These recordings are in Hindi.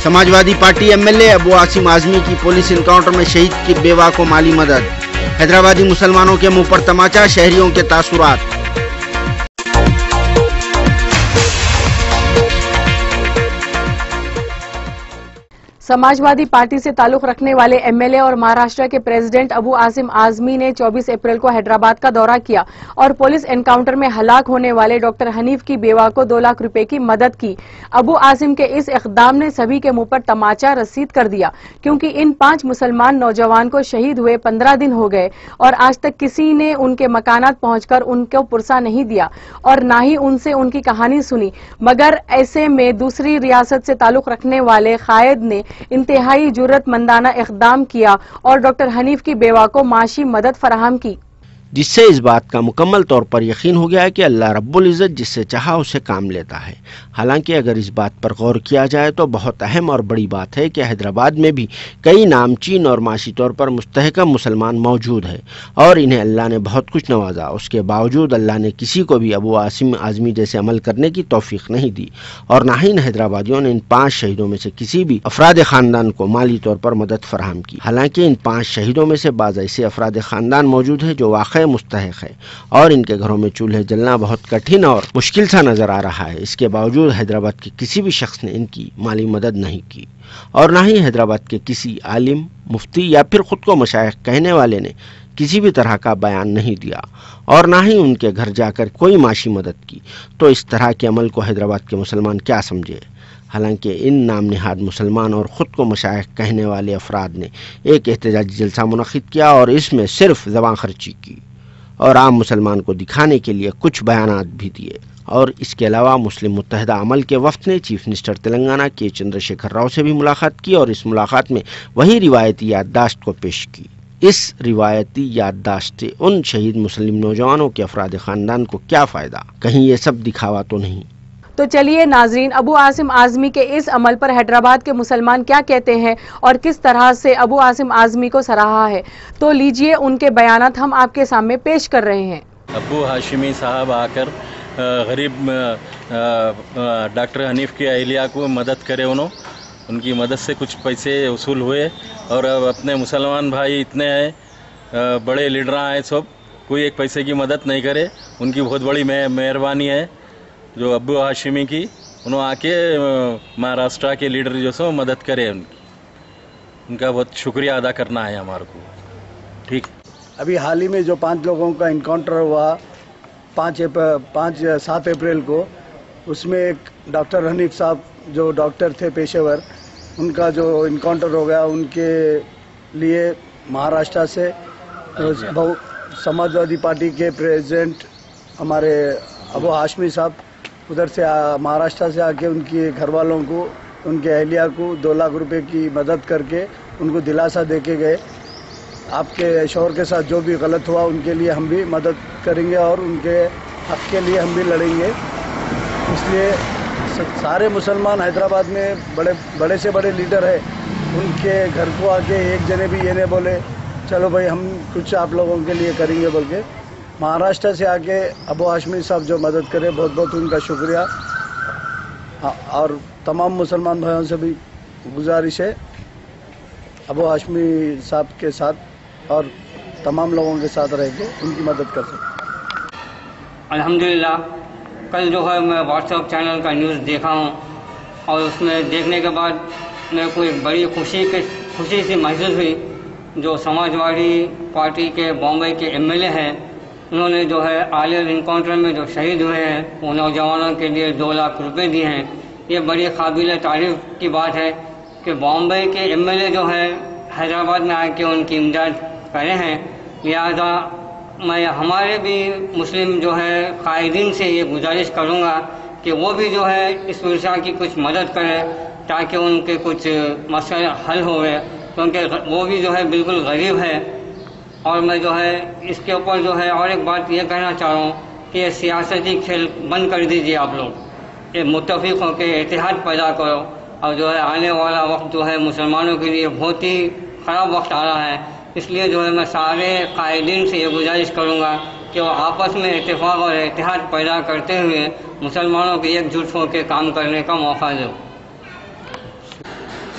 समाजवादी पार्टी एमएलए अबू आसिम आजमी की पुलिस एनकाउंटर में शहीद की बेवा को माली मदद। हैदराबादी मुसलमानों के मुंह पर तमाचा, शहरियों के तासुरात। समाजवादी पार्टी से ताल्लुक रखने वाले एमएलए और महाराष्ट्र के प्रेसिडेंट अबू आसिम आजमी ने 24 अप्रैल को हैदराबाद का दौरा किया और पुलिस एनकाउंटर में हलाक होने वाले डॉक्टर हनीफ की बेवा को 2 लाख रुपए की मदद की। अबू आसिम के इस इक़दाम ने सभी के मुंह पर तमाचा रसीद कर दिया, क्योंकि इन 5 मुसलमान नौजवान को शहीद हुए 15 दिन हो गए और आज तक किसी ने उनके मकानात पहुंचकर उनको पुरसा नहीं दिया और न ही उनसे उनकी कहानी सुनी। मगर ऐसे में दूसरी रियासत से ताल्लुक रखने वाले कायद ने इंतहाई जुर्रतमंदाना इक़दाम किया और डॉक्टर हनीफ की बेवा को माशी मदद फराहम की, जिससे इस बात का मुकम्मल तौर पर यकीन हो गया है कि अल्लाह रब्बुल इज़्ज़त जिससे चाहा उसे काम लेता है। हालांकि अगर इस बात पर गौर किया जाए तो बहुत अहम और बड़ी बात है कि हैदराबाद में भी कई नामचीन और माशी तौर पर मुस्तहकम मुसलमान मौजूद है और इन्हें अल्लाह ने बहुत कुछ नवाजा। उसके बावजूद अल्लाह ने किसी को भी अबू आसिम आजमी जैसे अमल करने की तौफीक नहीं दी और ना ही इन हैदराबादियों ने इन 5 शहीदों में से किसी भी अफराद खानदान को माली तौर पर मदद फराहम की। हालांकि इन 5 शहीदों में से बाज़ ऐसे अफराद खानदान मौजूद है जो वाक़ई मुस्तहक है और इनके घरों में चूल्हे जलना बहुत कठिन और मुश्किल सा नजर आ रहा है। इसके बावजूद हैदराबाद के किसी भी शख्स ने इनकी माली मदद नहीं की और न ही हैदराबाद के किसी आलिम, मुफ्ती या फिर खुद को मशाइख कहने वाले ने किसी भी तरह का बयान नहीं दिया और ना ही उनके घर जाकर कोई माशी मदद की। तो इस तरह के अमल को हैदराबाद के मुसलमान क्या समझे। हालांकि इन नाम निहाद मुसलमान और ख़ुद को मशाइख कहने वाले अफराद ने एक एहतजाजी जलसा मुनक़िद किया और इसमें सिर्फ ज़बान खर्ची की और आम मुसलमान को दिखाने के लिए कुछ बयानात भी दिए। और इसके अलावा मुस्लिम मुत्तहिदा अमल के वफ़द ने चीफ मिनिस्टर तेलंगाना के चंद्रशेखर राव से भी मुलाकात की और इस मुलाकात में वही रिवायती याददाश्त को पेश की। इस रिवायती याददाश्त से उन शहीद मुस्लिम नौजवानों के अफराद ख़ानदान को क्या फ़ायदा, कहीं ये सब दिखावा तो नहीं। तो चलिए नाजरीन, अबू आसिम आजमी के इस अमल पर हैदराबाद के मुसलमान क्या कहते हैं और किस तरह से अबू आसिम आजमी को सराहा है, तो लीजिए उनके बयानात हम आपके सामने पेश कर रहे हैं। अबू हाशिमी साहब आकर गरीब डॉक्टर हनीफ की अहलिया को मदद करे, उनकी मदद से कुछ पैसे वसूल हुए और अब अपने मुसलमान भाई इतने हैं, बड़े लीडर हैं, सब कोई एक पैसे की मदद नहीं करे। उनकी बहुत बड़ी मेहरबानी है जो अबू हाशिमी की, उन्होंने आके महाराष्ट्र के लीडर जो सो मदद करे, उनका बहुत शुक्रिया अदा करना है हमारे को। ठीक, अभी हाल ही में जो 5 लोगों का इनकाउंटर हुआ 7 अप्रैल को, उसमें एक डॉक्टर हनीफ साहब जो डॉक्टर थे पेशेवर, उनका जो इनकाउंटर हो गया, उनके लिए महाराष्ट्र से समाजवादी पार्टी के प्रेसिडेंट हमारे अबू हाशमी साहब उधर से महाराष्ट्र से आके उनके घर वालों को, उनके अहलिया को 2 लाख रुपए की मदद करके उनको दिलासा दे के गए। आपके शौहर के साथ जो भी गलत हुआ उनके लिए हम भी मदद करेंगे और उनके हक के लिए हम भी लड़ेंगे। इसलिए सारे मुसलमान हैदराबाद में बड़े से बड़े लीडर है, उनके घर को आके एक जने भी ये नहीं बोले चलो भाई हम कुछ आप लोगों के लिए करेंगे बोल के। महाराष्ट्र से आके अबू हाशमी साहब जो मदद करे, बहुत बहुत उनका शुक्रिया। और तमाम मुसलमान भाइयों से भी गुजारिश है अबू हाशमी साहब के साथ और तमाम लोगों के साथ रह के उनकी मदद कर सकते। अल्हम्दुलिल्लाह, कल जो है मैं व्हाट्सएप चैनल का न्यूज़ देखा हूँ और उसमें देखने के बाद मेरे को एक बड़ी खुशी सी महसूस हुई। जो समाजवादी पार्टी के बॉम्बे के एमएलए हैं, उन्होंने जो है आलियर इनकाउंटर में जो शहीद हुए हैं वो नौजवानों के लिए 2 लाख रुपए दिए हैं। ये बड़ी काबिल तारीफ की बात है कि बॉम्बे के एमएलए जो है हैदराबाद में आके उनकी इमदाद करे हैं। लिहाजा मैं हमारे भी मुस्लिम जो है कायदीन से ये गुजारिश करूँगा कि वो भी जो है इस विषय की कुछ मदद करें ताकि उनके कुछ मसले हल होवे, क्योंकि वो भी जो है बिल्कुल गरीब है। और मैं जो है इसके ऊपर जो है और एक बात ये कहना चाह रहा हूँ कि ये सियासती खेल बंद कर दीजिए आप लोग, ये मुत्तफिक होकर इत्तेहाद पैदा करो। और जो है आने वाला वक्त जो है मुसलमानों के लिए बहुत ही ख़राब वक्त आ रहा है, इसलिए जो है मैं सारे कायदीन से ये गुजारिश करूँगा कि वो आपस में इत्तेफाक और इत्तेहाद पैदा करते हुए मुसलमानों को एकजुट होकर काम करने का मौका दो।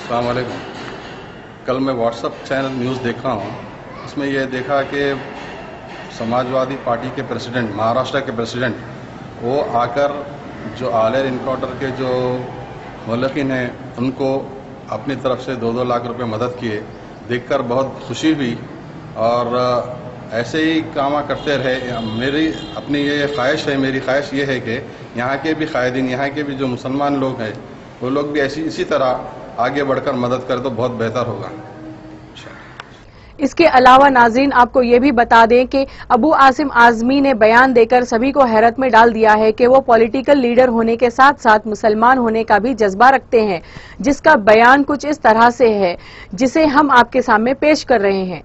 अस्सलाम वालेकुम। कल मैं व्हाट्सएप चैनल न्यूज़ देखा हूँ, उसमें यह देखा कि समाजवादी पार्टी के प्रेसिडेंट, महाराष्ट्र के प्रेसिडेंट, वो आकर जो आलेर इनकाउंटर के जो मुल्किन हैं उनको अपनी तरफ से 2-2 लाख रुपए मदद किए, देखकर बहुत खुशी हुई। और ऐसे ही काम करते रहे। मेरी अपनी ये ख्वाहिश है, मेरी ख्वाहिश ये है कि यहाँ के भी कायदीन, यहाँ के भी जो मुसलमान लोग हैं, वो लोग भी इसी तरह आगे बढ़कर मदद करें तो बहुत बेहतर होगा। इसके अलावा नाजरीन आपको ये भी बता दें कि अबू आसिम आजमी ने बयान देकर सभी को हैरत में डाल दिया है कि वो पॉलिटिकल लीडर होने के साथ साथ मुसलमान होने का भी जज्बा रखते हैं, जिसका बयान कुछ इस तरह से है जिसे हम आपके सामने पेश कर रहे हैं।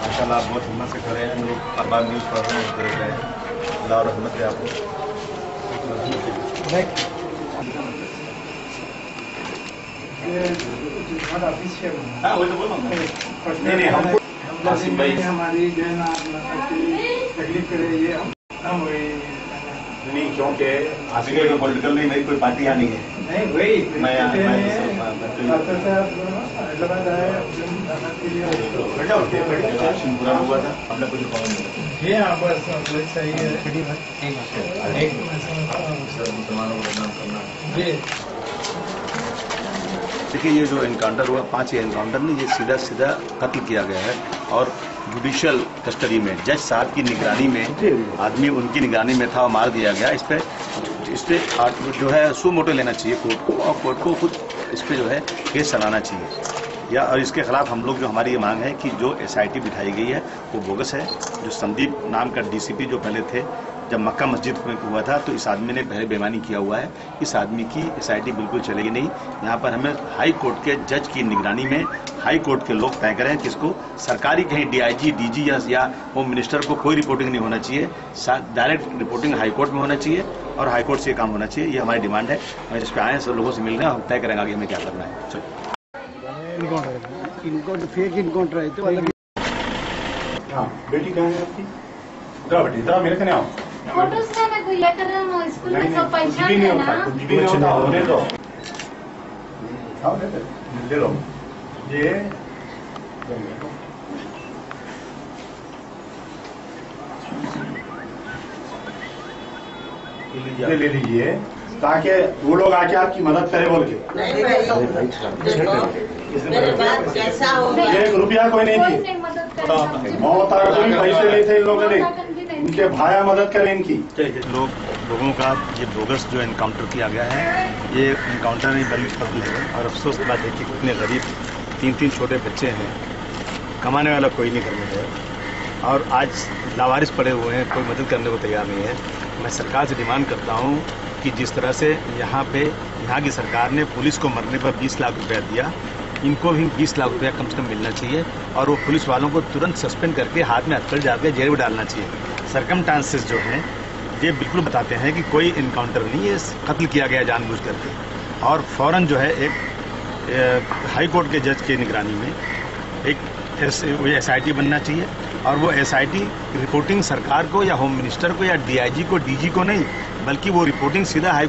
माशाल्लाह आप बहुत हिम्मत से खड़े हैं, लोग अखबार न्यूज़ पढ़ रहे हैं, देख रहे हैं। अल्लाह और रहमत है आपको। हाँ वो तो बोलो नहीं हम आसिम भाई हमारी जो है ना तकलीफ करे ये हम नहीं, क्योंकि आसिम भाई पॉलिटिकल नहीं, कोई पार्टी यहाँ नहीं है। नहीं वही मैं पूरा हुआ था अपना कुछ सही है। मुसलमानों को बदनाम करना। देखिए ये जो एनकाउंटर हुआ, 5 एनकाउंटर नहीं, ये सीधा सीधा कत्ल किया गया है और जुडिशियल कस्टडी में जज साहब की निगरानी में आदमी उनकी निगरानी में था और मार दिया गया। इस पे जो है सू मोटो लेना चाहिए कोर्ट को, और कोर्ट को खुद इस पे जो है केस चलाना चाहिए या। और इसके खिलाफ हम लोग जो हमारी ये मांग है कि जो SIT बिठाई गई है वो बोगस है। जो संदीप नाम का DCP जो पहले थे, जब मक्का मस्जिद में हुआ था तो इस आदमी ने पहले बेईमानी किया हुआ है। इस आदमी की SIT बिल्कुल चलेगी नहीं। यहाँ पर हमें हाई कोर्ट के जज की निगरानी में हाई कोर्ट के लोग तय करें किसको, सरकारी कहीं DIG DG या होम मिनिस्टर को कोई रिपोर्टिंग नहीं होना चाहिए, डायरेक्ट रिपोर्टिंग हाई कोर्ट में होना चाहिए और हाई कोर्ट से ये काम होना चाहिए। ये हमारी डिमांड है। हम इस पर आए हैं, सब लोगों से मिल रहे हैं, हम तय करेंगे आगे हमें क्या करना है। फेक इनकाउंटर है तो हाँ बेटी कहाँ है आपकी? उधर बेटी इधर मेरे कने आओ। फोटोज से मैं कोई लेकर स्कूल में सब पहचान है ना। कुछ भी नहीं होता, होने दो। ले लो ये ले लीजिए ताकि वो लोग आके आपकी मदद करे बोल के। एक रुपया कोई नहीं दिए, मौत पैसे लिए थे इन लोगों ने, उनके भाया मदद करें इनकी। लोगों का ये बोगस जो एनकाउंटर किया गया है, ये एनकाउंटर नहीं बल्कि कत्ल है। और अफसोस की बात है कि कितने गरीब 3 छोटे बच्चे हैं, कमाने वाला कोई नहीं घर में है और आज लावारिस पड़े हुए हैं, कोई मदद करने को तैयार नहीं है। मैं सरकार से डिमांड करता हूँ कि जिस तरह से यहाँ की सरकार ने पुलिस को मरने पर 20 लाख रुपया दिया, इनको भी 20 लाख रुपया कम से कम मिलना चाहिए और वो पुलिस वालों को तुरंत सस्पेंड करके हाथ में हथकड़ी डाल के जेल में डालना चाहिए। सरकमस्टांसेस जो हैं ये बिल्कुल बताते हैं कि कोई इनकाउंटर नहीं है, कत्ल किया गया जानबूझ करके। और फौरन जो है एक हाई कोर्ट के जज की निगरानी में एक SIT बनना चाहिए और वो SIT रिपोर्टिंग सरकार को या होम मिनिस्टर को या DIG को DG को नहीं, बल्कि वो रिपोर्टिंग सीधा हाई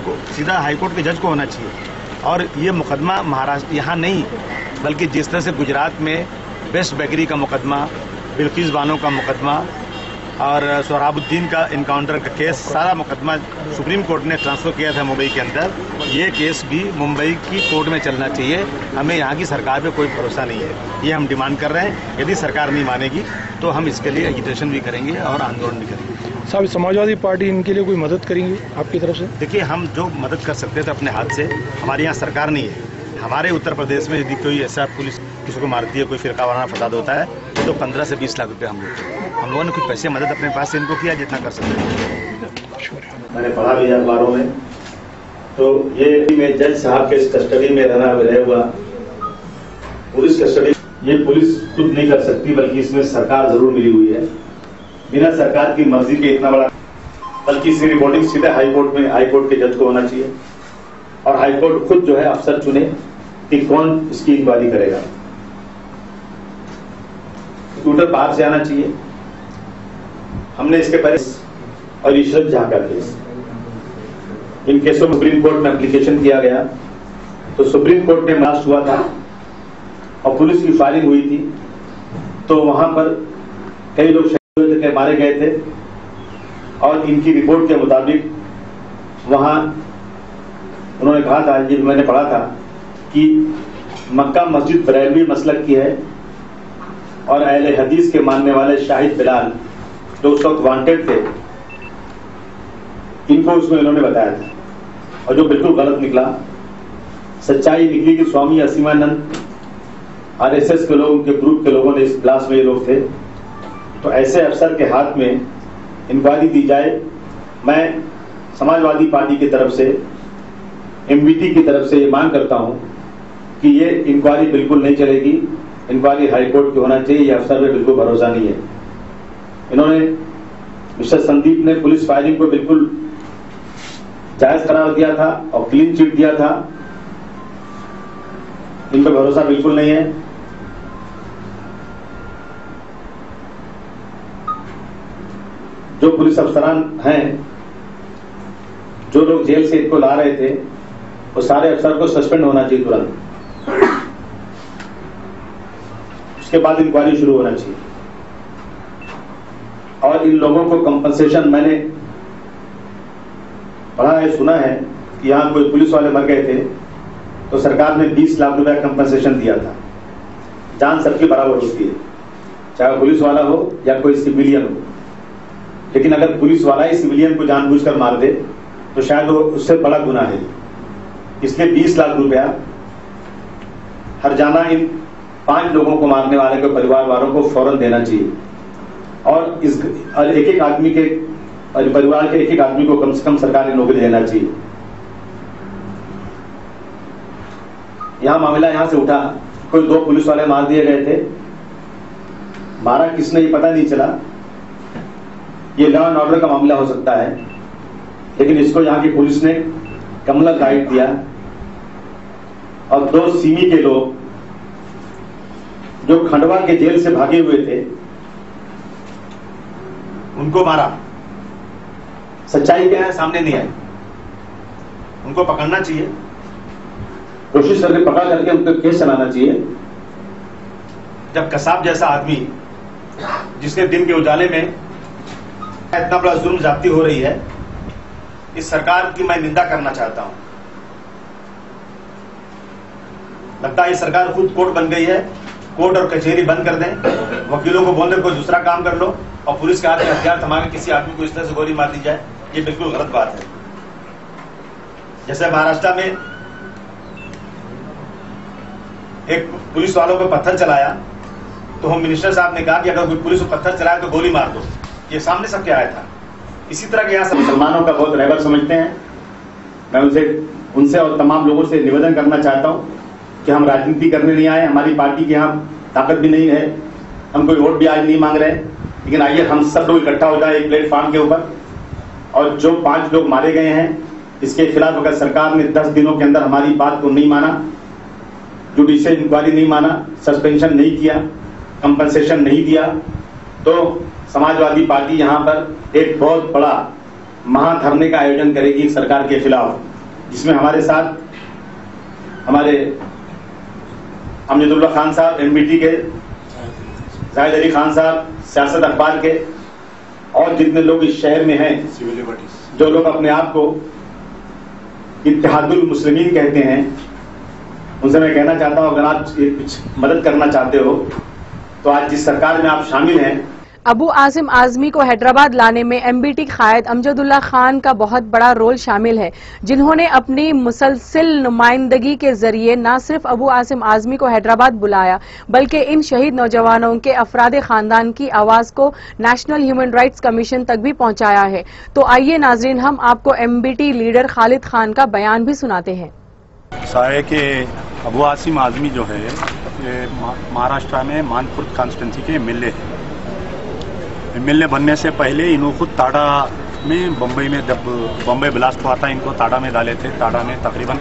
कोर्ट के जज को होना चाहिए। और ये मुकदमा महाराष्ट्र यहाँ नहीं बल्कि जिस तरह से गुजरात में बेस्ट बेकरी का मुकदमा, बिल्किस बानो का मुकदमा और सोहराबुद्दीन का इनकाउंटर का केस, सारा मुकदमा सुप्रीम कोर्ट ने ट्रांसफर किया था मुंबई के अंदर, ये केस भी मुंबई की कोर्ट में चलना चाहिए। हमें यहाँ की सरकार पे कोई भरोसा नहीं है, ये हम डिमांड कर रहे हैं। यदि सरकार नहीं मानेगी तो हम इसके लिए एजिटेशन भी करेंगे और आंदोलन भी करेंगे। साहब समाजवादी पार्टी इनके लिए कोई मदद करेंगी आपकी तरफ से? देखिए हम जो मदद कर सकते थे अपने हाथ से, हमारे यहाँ सरकार नहीं है। हमारे उत्तर प्रदेश में यदि कोई ऐसा पुलिस किसी को मारती है, कोई फिरका वाराना फसाद होता है तो 15 से 20 लाख रुपए हम लोगों ने कुछ पैसे मदद अपने पास से इनको किया जितना कर सकते थे। मैंने पढ़ा भी अखबारों में, तो ये में जज साहब के कस्टडी में रह हुआ पुलिस कस्टडी, ये पुलिस खुद नहीं कर सकती बल्कि इसमें सरकार जरूर मिली हुई है। बिना सरकार की मर्जी के इतना बड़ा, बल्कि इसकी रिपोर्टिंग सीधे हाई कोर्ट के जज को होना चाहिए और हाई कोर्ट खुद जो है अफसर चुने कि कौन इसकी इंक्वायरी करेगा। ट्यूटर बाहर से आना चाहिए। हमने इसके पहले और इशरत जहां का केस, इन केसों में सुप्रीम कोर्ट में एप्लीकेशन किया गया तो सुप्रीम कोर्ट में ब्लास्ट हुआ था और पुलिस की फायरिंग हुई थी, तो वहां पर कई लोग शहीद हुए थे, मारे गए थे और इनकी रिपोर्ट के मुताबिक वहां उन्होंने कहा था, ये मैंने पढ़ा था कि मक्का मस्जिद बरेलवी मसलक की है और अहले हदीस के मानने वाले शाहिद बिलाल जो उस वक्त वांटेड थे, इनको उसमें इन्होंने बताया था और जो बिल्कुल गलत निकला। सच्चाई निकली कि स्वामी असीमानंद आरएसएस के लोगों के ग्रुप के लोगों ने इस क्लास में ये लोग थे, तो ऐसे अफसर के हाथ में इंक्वायरी दी जाए। मैं समाजवादी पार्टी की तरफ से, एमबीटी की तरफ से ये मांग करता हूं कि ये इंक्वायरी बिल्कुल नहीं चलेगी, इंक्वायरी हाईकोर्ट की होना चाहिए, ये अफसर में बिल्कुल भरोसा नहीं है। इन्होंने मिस्टर संदीप ने पुलिस फायरिंग को बिल्कुल जायज करार दिया था और क्लीन चिट दिया था, इन पर भरोसा बिल्कुल नहीं है। जो पुलिस अफसरान हैं, जो लोग जेल से इनको ला रहे थे, वो सारे अफसर को सस्पेंड होना चाहिए तुरंत, उसके बाद इंक्वायरी शुरू होना चाहिए। और इन लोगों को कंपनसेशन, मैंने पढ़ा है, सुना है कि यहां कोई पुलिस वाले मर गए थे तो सरकार ने 20 लाख रुपया कंपनसेशन दिया था। जान सबकी बराबर होती है, चाहे पुलिस वाला हो या कोई सिविलियन हो, लेकिन अगर पुलिस वाला ही सिविलियन को जानबूझकर मार दे तो शायद वो उससे बड़ा गुनाह है। इसलिए 20 लाख रुपया हर जाना इन 5 लोगों को मारने वाले के परिवार वालों को फौरन देना चाहिए और इस एक एक आदमी के परिवार के एक एक आदमी को कम से कम सरकारी नौकरी देना चाहिए। यहां मामला यहां से उठा, कोई 2 पुलिस वाले मार दिए गए थे, मारा किसने ये पता नहीं चला, ये लॉ एंड ऑर्डर का मामला हो सकता है, लेकिन इसको यहां की पुलिस ने कमला गाइड दिया और 2 सीमी के लोग जो खंडवा के जेल से भागे हुए थे उनको मारा। सच्चाई क्या है सामने नहीं आई, उनको पकड़ना चाहिए, कोशिश करके पकड़ करके उनको केस चलाना चाहिए। जब कसाब जैसा आदमी, जिसके दिन के उजाले में इतना बड़ा जुल्म ज्यादती हो रही है, इस सरकार की मैं निंदा करना चाहता हूं। लगता है ये सरकार खुद कोर्ट बन गई है, कोर्ट और कचहरी बंद कर दें, वकीलों को बोल दे कोई दूसरा काम कर लो और पुलिस के हाथ में हथियार थमा के किसी आदमी को इस तरह से गोली मार दी जाए, ये बिल्कुल गलत बात है। जैसे महाराष्ट्र में एक पुलिस वालों को पत्थर चलाया तो होम मिनिस्टर साहब ने कहा कि अगर कोई पुलिस को पत्थर चलाए तो गोली मार दो, ये सामने सबके आया था। इसी तरह के यहाँ सब मुसलमानों का बहुत रहबर समझते हैं। मैं उनसे और तमाम लोगों से निवेदन करना चाहता हूँ कि हम राजनीति करने नहीं आए, हमारी पार्टी के यहाँ ताकत भी नहीं है, हम कोई वोट भी आज नहीं मांग रहे, लेकिन आइए हम सब लोग इकट्ठा हो जाए एक प्लेटफॉर्म के ऊपर और जो 5 लोग मारे गए हैं इसके खिलाफ अगर सरकार ने 10 दिनों के अंदर हमारी बात को नहीं माना, जुडिशियल इंक्वायरी नहीं माना, सस्पेंशन नहीं किया, कंपनसेशन नहीं दिया, तो समाजवादी पार्टी यहां पर एक बहुत बड़ा महाधरने का आयोजन करेगी सरकार के खिलाफ, जिसमें हमारे साथ हमारे अमजदुल्ला खान साहब एमबीटी के, जाहिद अली खान साहब सियासत अखबार के, और जितने लोग इस शहर में हैं, जो लोग अपने आप को इत्तेहादुल मुस्लिमीन कहते हैं, उनसे मैं कहना चाहता हूं अगर आप कुछ मदद करना चाहते हो तो आज जिस सरकार में आप शामिल हैं। अबू आसिम आजमी को हैदराबाद लाने में एमबीटी कायद अमजदुल्ला खान का बहुत बड़ा रोल शामिल है, जिन्होंने अपनी मुसलसिल नुमाइंदगी के जरिए न सिर्फ अबू आसिम आजमी को हैदराबाद बुलाया बल्कि इन शहीद नौजवानों के अफराद खानदान की आवाज को नेशनल ह्यूमन राइट्स कमीशन तक भी पहुंचाया है। तो आइए नाजरीन, हम आपको एमबीटी लीडर खालिद खान का बयान भी सुनाते हैं। सारे के अबू आसिम आजमी जो है महाराष्ट्र में मानपुर कॉन्स्टिट्यूंसी के एमएलए बनने से पहले इन्होंने खुद ताड़ा में बम्बई में जब बम्बई ब्लास्ट हुआ था इनको ताड़ा में डाले थे। ताड़ा में तकरीबन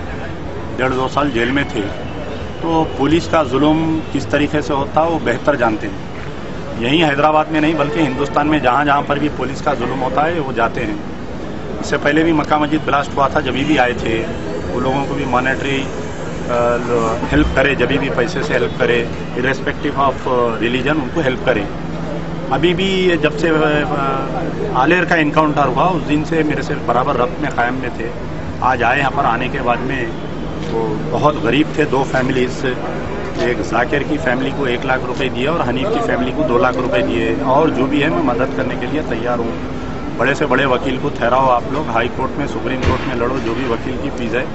1.5-2 साल जेल में थे। तो पुलिस का जुल्म किस तरीके से होता वो बेहतर जानते हैं। यहीं हैदराबाद में नहीं बल्कि हिंदुस्तान में जहाँ जहाँ पर भी पुलिस का जुल्म होता है वो जाते हैं। इससे पहले भी मक्का मस्जिद ब्लास्ट हुआ था, जब भी आए थे वो लोगों को भी मॉनेटरी हेल्प करे, जब भी पैसे से हेल्प करे, इरेस्पेक्टिव ऑफ रिलीजन उनको हेल्प करे। अभी भी जब से आलेर का इनकाउंटर हुआ उस दिन से मेरे से बराबर रब्त में कायम में थे। आज आए यहाँ पर, आने के बाद में वो बहुत गरीब थे, 2 फैमिलीज, एक जाकिर की फैमिली को 1 लाख रुपए दिए और हनीफ की फैमिली को 2 लाख रुपए दिए। और जो भी है मैं मदद करने के लिए तैयार हूँ। बड़े से बड़े वकील को ठहराओ आप लोग, हाई कोर्ट में, सुप्रीम कोर्ट में लड़ो, जो भी वकील की फीस है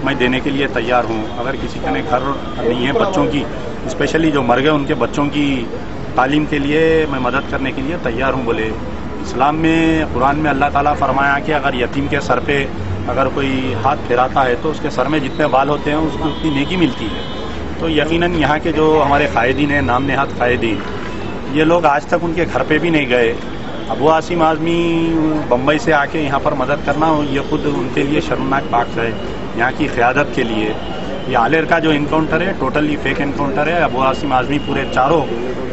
मैं देने के लिए तैयार हूँ। अगर किसी के घर नहीं है बच्चों की, स्पेशली जो मर गए उनके बच्चों की तालीम के लिए मैं मदद करने के लिए तैयार हूँ। बोले इस्लाम में, कुरान में अल्लाह ताला फरमाया कि अगर यतीम के सर पे अगर कोई हाथ फिराता है तो उसके सर में जितने बाल होते हैं उसको उतनी नेकी मिलती है। तो यकीनन यहाँ के जो हमारे कायदीन हैं, नाम नेहाद कायदीन, ये लोग आज तक उनके घर पे भी नहीं गए। अबू आसिम आज़मी बम्बई से आके यहाँ पर मदद करना ये खुद उनके लिए शर्मनाक बात है, यहाँ की क़यादत के लिए। ये आलेर का जो इनकाउंटर है टोटली फेक इनकाउंटर है। अबू आसिम आज़मी पूरे 4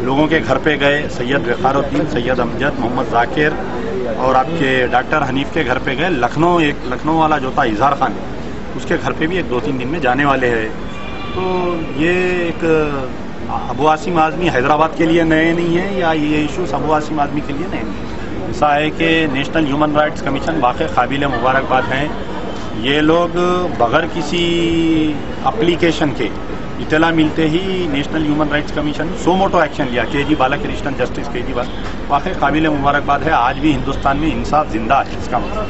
लोगों के घर पे गए, सैयद वक़ारुद्दीन, सैयद अमजद, मोहम्मद जाकिर और आपके डॉक्टर हनीफ के घर पे गए। लखनऊ वाला जो था इजहार खान, उसके घर पे भी 2-3 दिन में जाने वाले हैं। तो ये एक अबू आसिम आज़मी हैदराबाद के लिए नए नहीं है, या ये इशूज़ अबू आसिम आज़मी के लिए नए नहीं है। ऐसा है कि नेशनल ह्यूमन राइट्स कमीशन वाकई काबिल मुबारकबाद हैं। ये लोग बगैर किसी एप्लीकेशन के, इतला मिलते ही national human rights commission suo motu action लिया। के.जी. Balakrishnan, justice K G. वाकई काबिल मुबारकबाद है। आज भी हिंदुस्तान में इंसाफ जिंदा है। इसका मतलब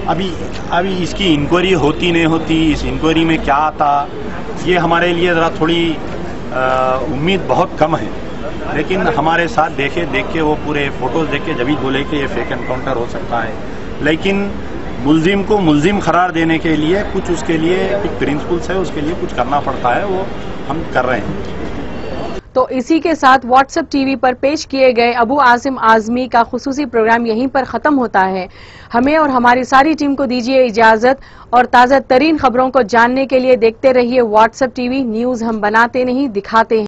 अभी इसकी इंक्वायरी होती नहीं होती, इस इंक्वायरी में क्या आता, ये हमारे लिए ज़रा थोड़ी उम्मीद बहुत कम है। लेकिन हमारे साथ देख के वो पूरे फोटोज़ देख के जब ही बोले कि ये फेक एनकाउंटर हो सकता है। लेकिन मुल्जिम को मुल्जिम करार देने के लिए कुछ, उसके लिए कुछ प्रिंसिपल्स है, उसके लिए कुछ करना पड़ता है, वो हम कर रहे हैं। तो इसी के साथ व्हाट्सएप टीवी पर पेश किए गए अबू आसिम आज़मी का खुसूसी प्रोग्राम यहीं पर खत्म होता है। हमें और हमारी सारी टीम को दीजिए इजाजत, और ताज़ा तरीन खबरों को जानने के लिए देखते रहिए व्हाट्सएप टीवी न्यूज़। हम बनाते नहीं, दिखाते हैं।